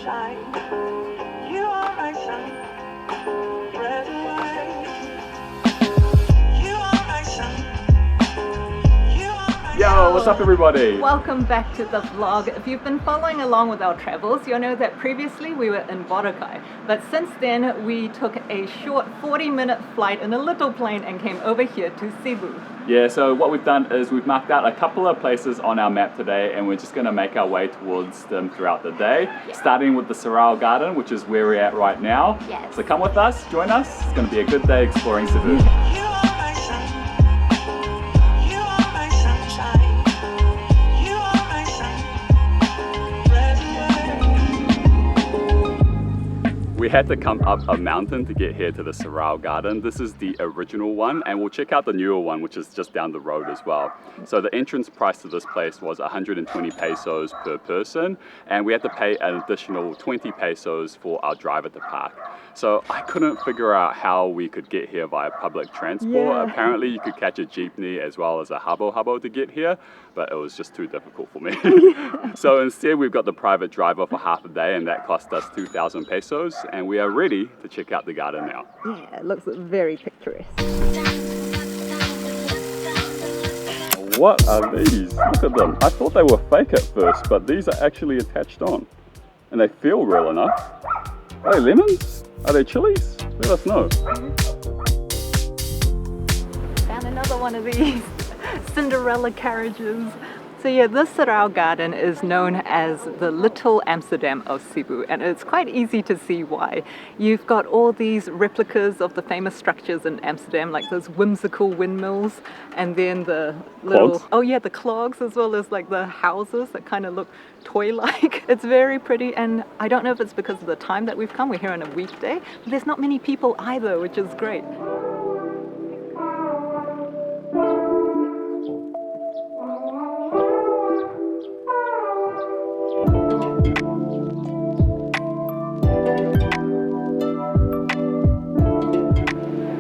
sunshine. You are my sun. Red and white. You are my sun. You are my Yo, what's up everybody? Welcome back to the vlog. If you've been following along with our travels, you'll know that previously we were in Boracay, but since then we took a short 40-minute flight in a little plane and came over here to Cebu. Yeah, so what we've done is we've marked out a couple of places on our map today and we're just going to make our way towards them throughout the day, starting with the Sirao Garden, which is where we're at right now. Yes. So come with us, join us. It's going to be a good day exploring Cebu. We had to come up a mountain to get here to the Sirao Garden. This is the original one, and we'll check out the newer one, which is just down the road as well. So the entrance price to this place was 120 pesos per person, and we had to pay an additional 20 pesos for our driver to park. So I couldn't figure out how we could get here via public transport. Yeah. Apparently you could catch a jeepney as well as a habal-habal to get here, but it was just too difficult for me. So instead we've got the private driver for half a day, and that cost us 2,000 pesos. And we are ready to check out the garden now. Yeah, it looks very picturesque. What are these? Look at them. I thought they were fake at first, but these are actually attached on. And they feel real enough. Are they lemons? Are they chilies? Let us know. Found another one of these Cinderella carriages. So yeah, this Sirao Garden is known as the Little Amsterdam of Cebu, and it's quite easy to see why. You've got all these replicas of the famous structures in Amsterdam, like those whimsical windmills, and then the little Clogs? oh yeah, the clogs, as well as like the houses that kind of look toy-like. It's very pretty, and I don't know if it's because of the time that we've come. We're here on a weekday, but there's not many people either, which is great.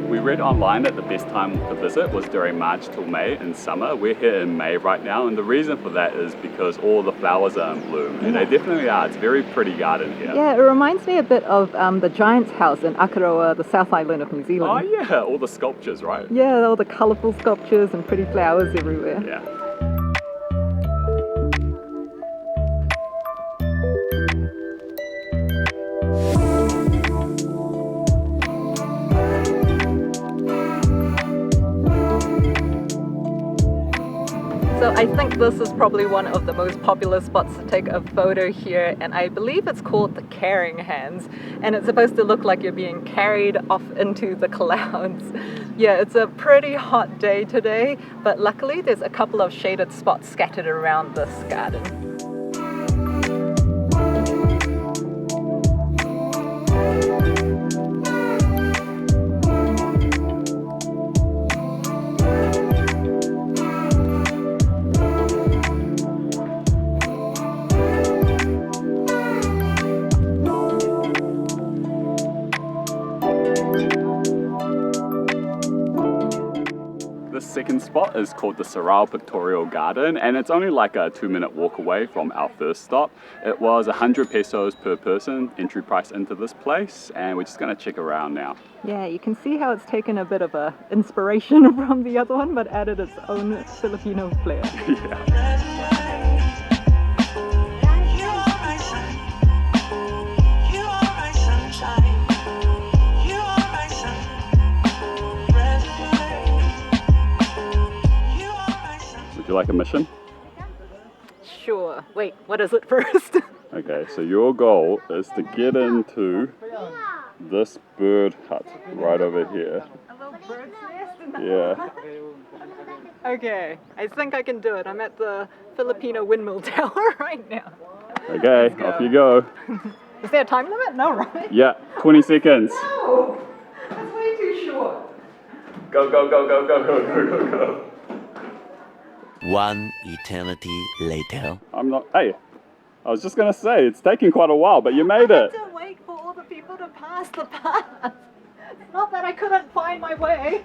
We read online that the best time to visit was during March till May in summer. We're here in May right now, and the reason for that is because all the flowers are in bloom, and they definitely are. It's a very pretty garden here. Yeah, it reminds me a bit of the Giant's House in Akaroa, the South Island of New Zealand. Oh yeah, all the sculptures, right? Yeah, all the colourful sculptures and pretty flowers everywhere. Yeah. So I think this is probably one of the most popular spots to take a photo here, and I believe it's called the Carrying Hands, and it's supposed to look like you're being carried off into the clouds. Yeah, it's a pretty hot day today, but luckily there's a couple of shaded spots scattered around this garden. The second spot is called the Sirao Pictorial Garden, and it's only like a 2-minute walk away from our first stop. It was 100 pesos per person entry price into this place, and we're just going to check around now. Yeah, you can see how it's taken a bit of a inspiration from the other one, but added its own Filipino flair. Yeah. Would you like a mission? Sure. Wait, what is it first? Okay, so your goal is to get into this bird hut right over here. A little bird's nest in the Yeah. Okay, I think I can do it. I'm at the Filipino windmill tower right now. Okay, off you go. Is there a time limit? No, right? Yeah, 20 seconds. No! That's way too short. Go, go, go, go, go, go, go, go, go. One eternity later. I'm not, hey, I was just gonna say, it's taking quite a while, but you made I it. had to wait for all the people to pass the path. It's not that I couldn't find my way.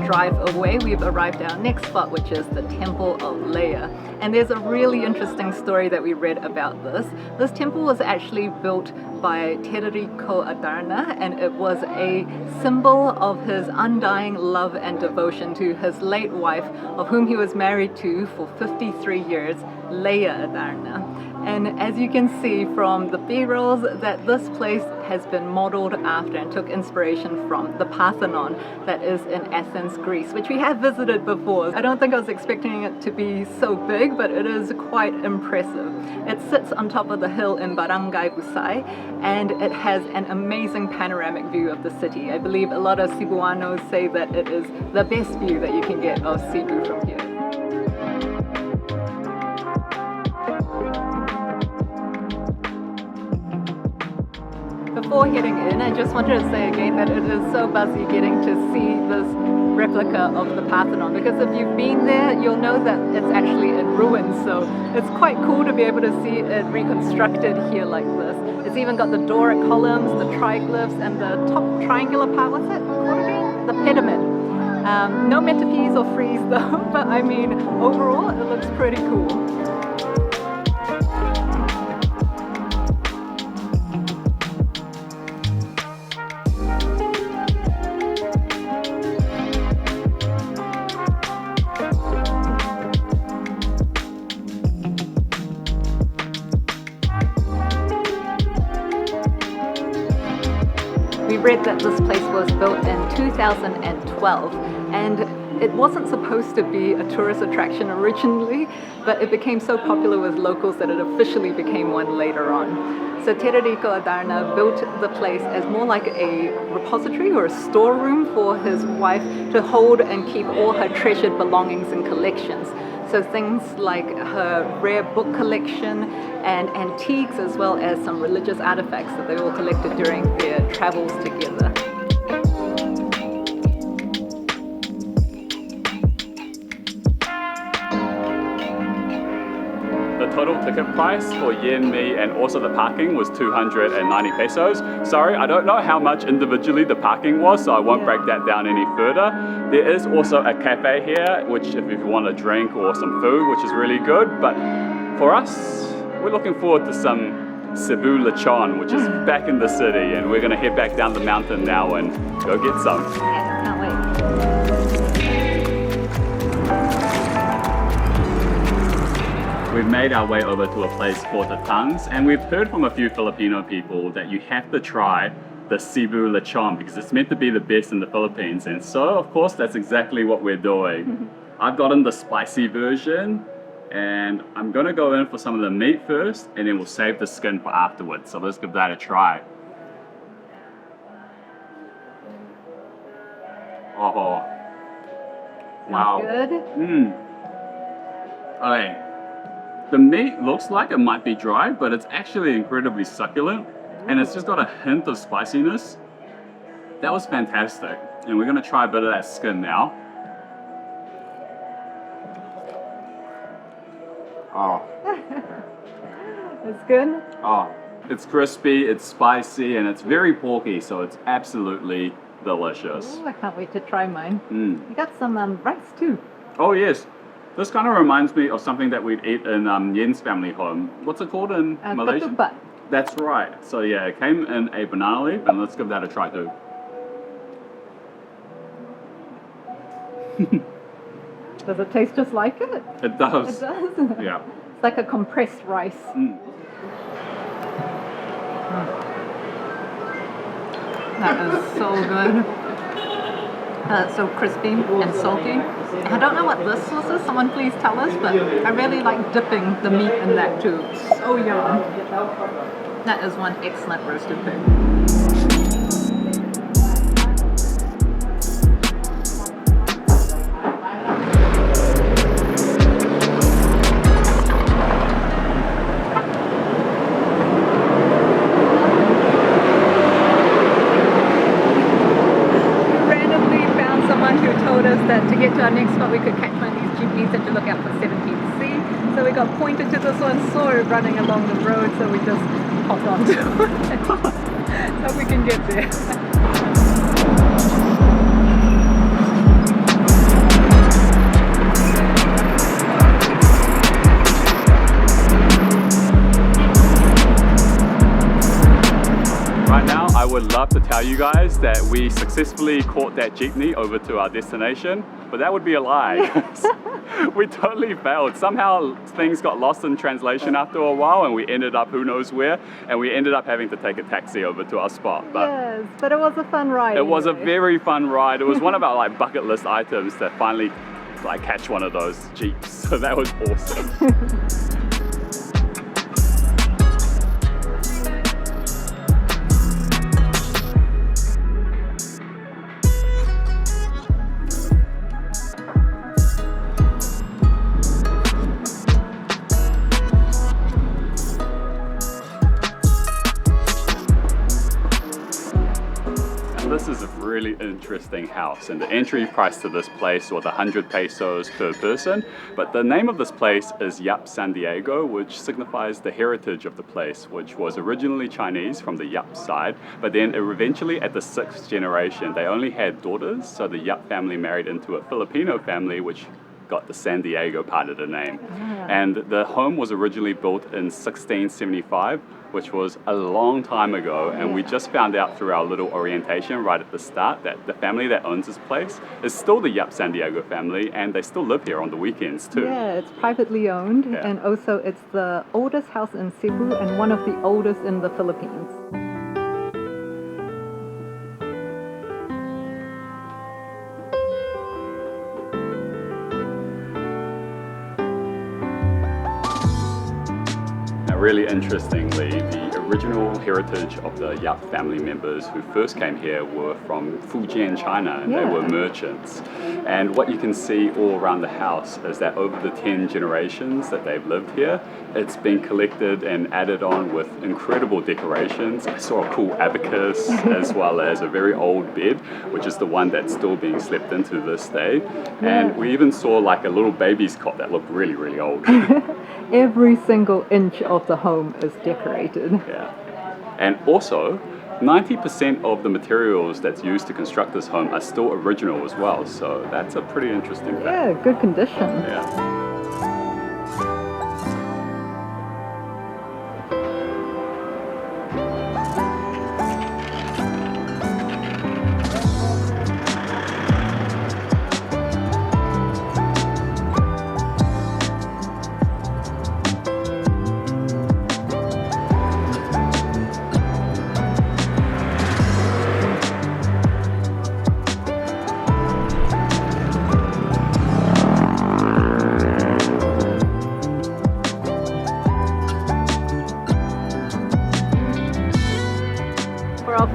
drive away, we've arrived at our next spot, which is the Temple of Leah. And there's a really interesting story that we read about this. This temple was actually built by Terico Adarna, and it was a symbol of his undying love and devotion to his late wife, of whom he was married to for 53 years, Leah Adarna. And as you can see from the B-rolls, that this place has been modeled after and took inspiration from the Parthenon that is in Athens, Greece, which we have visited before. I don't think I was expecting it to be so big, but it is quite impressive. It sits on top of the hill in Barangay Busay, and it has an amazing panoramic view of the city. I believe a lot of Cebuanos say that it is the best view that you can get of Cebu from here. Before heading in, I just wanted to say again that it is so buzzy getting to see this replica of the Parthenon, because if you've been there, you'll know that it's actually in ruins, so it's quite cool to be able to see it reconstructed here like this. It's even got the Doric columns, the triglyphs, and the top triangular part, what's it called again? The pediment. No metropolis or frieze though, but I mean, overall, it looks pretty cool. We read that this place was built in 2012, and it wasn't supposed to be a tourist attraction originally, but it became so popular with locals that it officially became one later on. So Terico Adarna built the place as more like a repository or a storeroom for his wife to hold and keep all her treasured belongings and collections. So things like her rare book collection and antiques, as well as some religious artifacts that they all collected during their travels together. The total ticket price for yen, me, and also the parking was 290 pesos. Sorry, I don't know how much individually the parking was, so I won't break that down any further. There is also a cafe here, which if you want a drink or some food, which is really good. But for us, we're looking forward to some Cebu Lechon, which is back in the city, and we're gonna head back down the mountain now and go get some. Yeah, can't wait. We've made our way over to a place called the Tangs, and we've heard from a few Filipino people that you have to try the Cebu Lechon because it's meant to be the best in the Philippines, and so of course that's exactly what we're doing. I've gotten the spicy version, and I'm gonna go in for some of the meat first, and then we'll save the skin for afterwards. So let's give that a try. Oh, wow. Good. Okay. The meat looks like it might be dry, but it's actually incredibly succulent, and it's just got a hint of spiciness. That was fantastic. And we're gonna try a bit of that skin now. Oh. It's good. Oh, it's crispy, it's spicy, and it's very porky, so it's absolutely delicious. Ooh, I can't wait to try mine. You got some rice too. Oh yes. This kind of reminds me of something that we'd eat in Yen's family home. What's it called in Malaysia? Ketupat. That's right. So yeah, it came in a banana leaf, and let's give that a try too. Does it taste just like it? It does. It does? Yeah. It's like a compressed rice. That is so good. It's so crispy and salty. I don't know what this sauce is, someone please tell us, but I really like dipping the meat in that too. So yum. That is one excellent roasted pig. That to get to our next spot we could catch one of these jeepneys and to look out for 17C. So we got pointed to this one, saw it running along the road, so we just hopped onto it. So we can get there. would love to tell you guys that we successfully caught that jeepney over to our destination, but that would be a lie. We totally failed. Somehow things got lost in translation after a while and we ended up who knows where, and we ended up having to take a taxi over to our spot. But yes, but it was a fun ride. it was a anyway. very fun ride. It was one of our like bucket list items to finally like catch one of those jeeps. So that was awesome. This is a really interesting house, and the entry price to this place was 100 pesos per person, but the name of this place is Yap San Diego, which signifies the heritage of the place, which was originally Chinese from the Yap side, but then eventually at the 6th generation they only had daughters, so the Yap family married into a Filipino family which got the San Diego part of the name. And the home was originally built in 1675, which was a long time ago, and we just found out through our little orientation right at the start that the family that owns this place is still the Yap San Diego family, and they still live here on the weekends too. Yeah, it's privately owned, Yeah. and also it's the oldest house in Cebu and one of the oldest in the Philippines. Really interestingly, the original heritage of the Yap family members who first came here were from Fujian, China, and they Yeah. were merchants. And what you can see all around the house is that over the 10 generations that they've lived here, it's been collected and added on with incredible decorations. I saw a cool abacus as well as a very old bed, which is the one that's still being slept in to this day. And we even saw like a little baby's cot that looked really, really old. Every single inch of the home is decorated. Yeah. And also, 90% of the materials that's used to construct this home are still original as well. So that's a pretty interesting fact. Yeah, good condition. Yeah.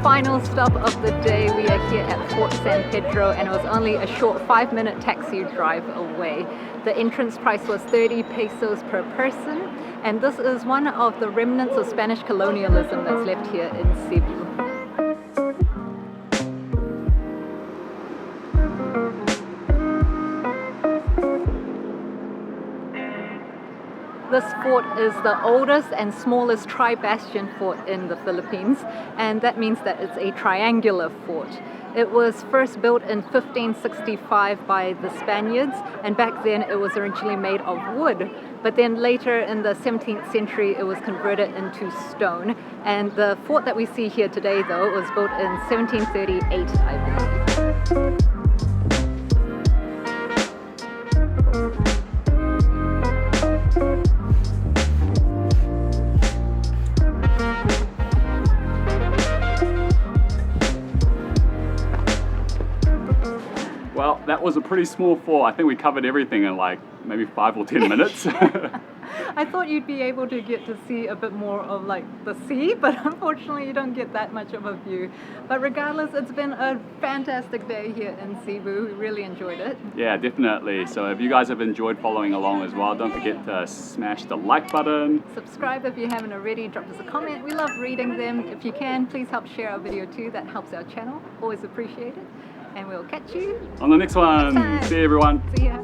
Final stop of the day, we are here at Fort San Pedro, and it was only a short 5-minute taxi drive away. The entrance price was 30 pesos per person, and this is one of the remnants of Spanish colonialism that's left here in Cebu. This fort is the oldest and smallest tri-bastion fort in the Philippines, and that means that it's a triangular fort. It was first built in 1565 by the Spaniards, and back then it was originally made of wood. But then later in the 17th century it was converted into stone, and the fort that we see here today though was built in 1738, I believe. Well, that was a pretty small fort. I think we covered everything in like maybe 5 or 10 minutes. I thought you'd be able to get to see a bit more of like the sea, but unfortunately you don't get that much of a view. But regardless, it's been a fantastic day here in Cebu. We really enjoyed it. Yeah, definitely. So if you guys have enjoyed following along as well, don't forget to smash the like button. Subscribe if you haven't already. Drop us a comment. We love reading them. If you can, please help share our video too. That helps our channel. Always appreciate it. And we'll catch you On the next one. next time. See you everyone. See ya.